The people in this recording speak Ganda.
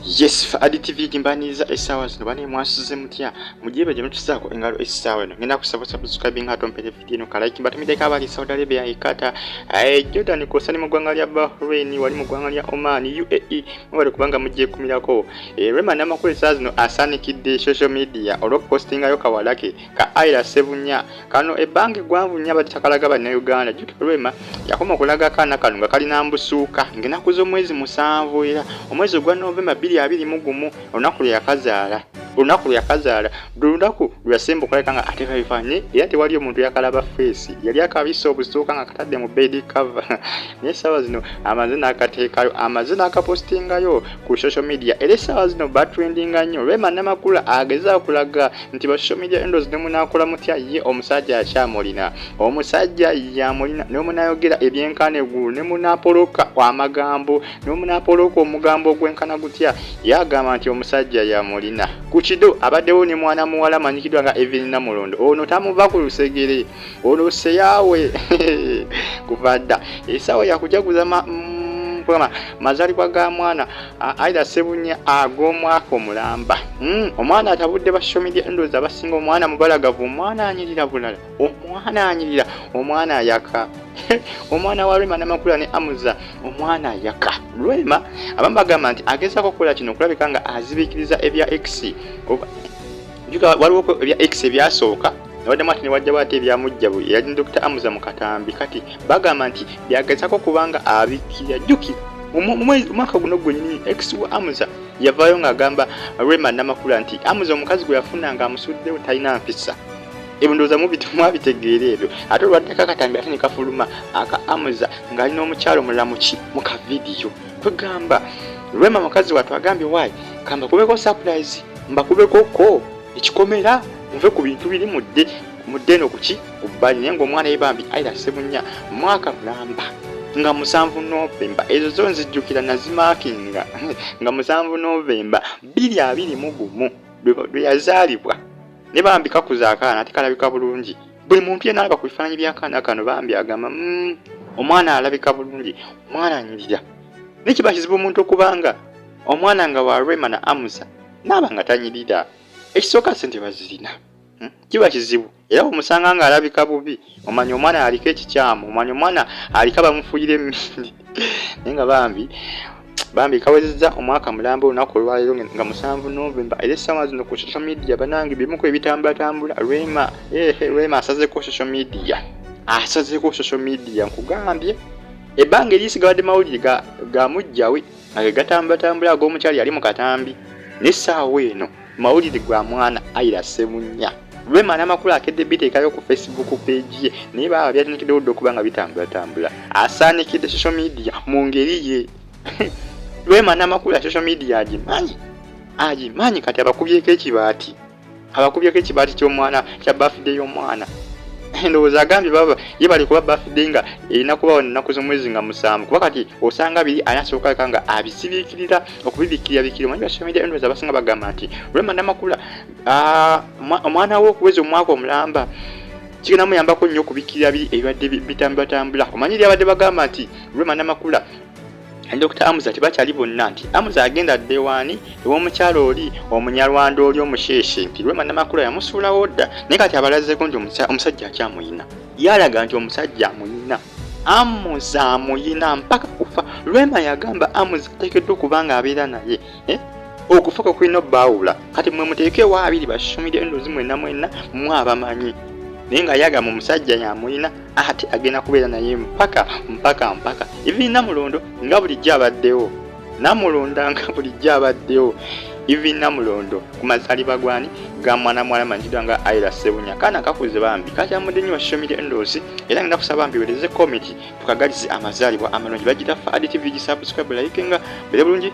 Yes, Ebadde TV jimbaniza esawa zino bane mwasize mutya mujibe je mutusako engalo esawa no ngenda kusaba subscribe nga tompete video no like but mideka abali Saudi Arabia ikata Jordan kosani mugwanga lya Bahrain wali mugwanga lya Oman UAE mwali kubanga mujje kumirako Rema Namakuula sazino asanikidde social media olo postinga yo kawalake ka aira sebunya kano ebange gwavunya batakalaga bana Uganda juke Rema yakoma kulaga kana kanunga kali nambusuka ngena kuzo mwezi musanvu era omwezi gwa November 2020 olunaku yakazala lunaku lwasemba okulabika ateka bifanye era tewali omuntu yakalaba face yali akabisa obusooka nga katadde mu bed cover naye sawa zino amazina akateekayo amazina akapostingayo ku social media era sawa zino batrendinga nnyo Rema Namakuula ageza kulaga nti ba social media endos nemunakola mutya ye omusajja akyamulina omusajja yamulina nemunayogera ebyenkane gulu nemunapoloka amagambo nemunapoloka omugambo gwenkana gutya yagamba nti omusajja yamulina kuchido abaddewo ne mwana muwala manyikidwa nga Evelina Mulondo ono tamuva ku lusegere ono seyawe kuvadda esawa yakujaguza mazalibwa ga mwana aida sebunya ag'omwaka omulamba omwana atabudde ba social media endozi abasinga omwana mubalagavu omwana anyirira bulala omwana ayaka omwana wa Rema Namakuula ne Hamaza omwana ayaka Rema abambagamba nti agezako kola kino kulabika nga azibikiriza ebya X waliwo ebya X ebyasooka wadde mwati ne wajja bwate ebyamujjabu yali Dr. Hamaza mu katambi kati bagamba nti byagezako kubanga abikira jjuki umwaka guno gwennyini X wa Hamaza yavaayo ng'agamba Rema Namakuula nti Hamaza omukazi gwe yafuna nga amusuddewo talina mpisa ebundoza mwabitegeera ebyo ate olwaddeko akatambi ate ne kafuluma aka Hamaza ng'alina omukyalo mulala mu kavidiyo kwegamba Rema mukazi wattu agambye waayi kamba kubeko surprise mbakubeko ko ekikomera muve ku bintu biri mudde eno kuki kubbali naye ng'omwana yebambi aira sebunya mwaka mulamba nga 7 November ezo zo nzijjukira nazimakinga nga 7 November 2021 lwe yazaalibwa ne bambi kakuza akaana ate kalabika bulungi buli muntu yenna alaba ku bifaananyi by'akaana kano bambi agamba omwana alabika bulungi omwana anyirira nekiba kizibu omuntu okubanga omwana nga wa Rema na Hamaza naaba nga tanyirira ekisooka sente bazirina kiba kizibu era omusanga nga alabika bubi omanya omwana aliko ekikyamu omanya omwana aliko bamufuyire emmindi naye nga bambi kawezezza omwaka mulamba olunaku olwaleero nga 7 November era essaawa zino ku social media Banange bimuku ebitambulatambula Rema asazeko social media nkugambye ebbanga eriisi gabadde mawulire ga mujjawe nga gatambulatambula ag'omukyali yali mu katambi n'essaawa eno mawulire gwa mwana aira sebunya Rema Namakuula akedde biteekayo ku Facebook page ye naye baba byatandikidde oddo okuba nga bitambulatambula asaanikidde social media mu ngeri ye Rema Namakuula social media agimanyi kati abakubyeko ekibaati ky'omwana kya birthday y'omwana ndowooza agambye baba ye bali kuba birthday nga erina kubawo ennaku z'omwezi nga 7 kuba kati osanga biri anasooka nga abisibikirira okubibikirira omanyi ba social media endowooza abasinga bagamba nti Rema Namakuula omwana we okuweza omwaka omulamba kigenda muyambako nnyo okubikirira biri ebibadde bitambulatambula omanyi lyabadde bagamba nti Rema Namakuula Dr. Hamaza tebakyali bonna nti Hamaza agenda ddewaani ew'omukyalo oli omunyarwanda oli omusheshe nti Rema Namakuula yamusuulawo dda naye kati abalazeeko nti omusajja akyamuyina yalaga nti omusajja amuyina Hamaza amuyina mpaka kufa Rema yagamba Hamaza ateekeddwa okuba nga abeera naye okufa kwe kulina obbaawula kati mwe muteekewo abiri ba social media endozi mwenna mwabamanyi naye nga yagamba omusajja yamuyina ate agenda kubeera naye mpaka Evelina Namulondo nga bulijjo abaddewo Namulonda nga bulijjo abaddewo Evelina Namulondo ku mazaalibwa gwani ga mwana muwala manjidwa nga aira sebunya kaana kakuze bambi kakyamudde nnyo social media endozi era ngenda kusaba bambi wereze comment tukagalize amazaalibwa amalungi bagira Ebadde TV subscribe like nga bere bulungi